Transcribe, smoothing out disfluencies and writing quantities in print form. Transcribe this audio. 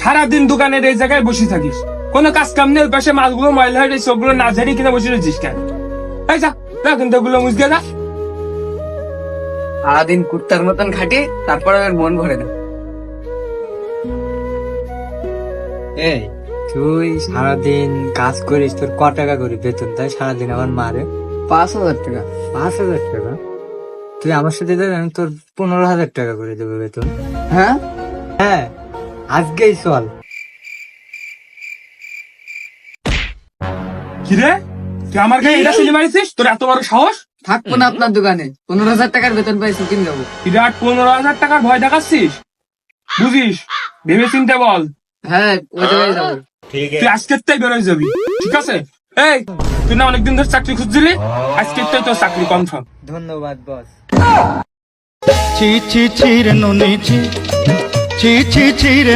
সারাদিন দোকানের এই জায়গায় বসে থাকিস, কোনো কাজ কাম নেই, পাশে মাছগুলো ময়লা হয়ে রয়েছে, ওগুলো না ঝাড়ি কিনে বসে রয়েছিস কেন? এই যা যা, কিন্তু ওগুলো মুছগে যা। সারাদিন কুত্তার মতন খাটি, তারপর আর মন ভরে না। এই তুই সারাদিন কাজ করিস, তোর ক টাকা করে বেতন দেয় সারাদিন আমার মারে? 5,000 টাকা। 5,000 টাকা? তুই আমার সাথে দেবে, আমি তোর 15,000 টাকা করে দেবো বেতন। হ্যাঁ, হ্যাঁ, আজকেই চল। কিরে, তুই আমার গায়ে এটা সিলি মারিছিস? তোর এত বড় সাহস? থাকবো না আপনার দোকানে। 15,000 টাকার বেতন পাই, শুকিং যাবো। বিরাট 15,000 টাকার ভয় দেখাচ্ছিস? বুঝিস, ভেবে চিন্তে বল। হ্যাঁ, ওই জায়গায় যাবো। তুই আজকের তাই বেরোয় যাবি, ঠিক আছে? এই, তুই না অনেকদিন ধরে চাকরি খুঁজছিলি, আজকের তাই তোর চাকরি কনফার্ম। ধন্যবাদ বস। ছি ছি ছি রে নুনি ছি ছি ছি ছি রে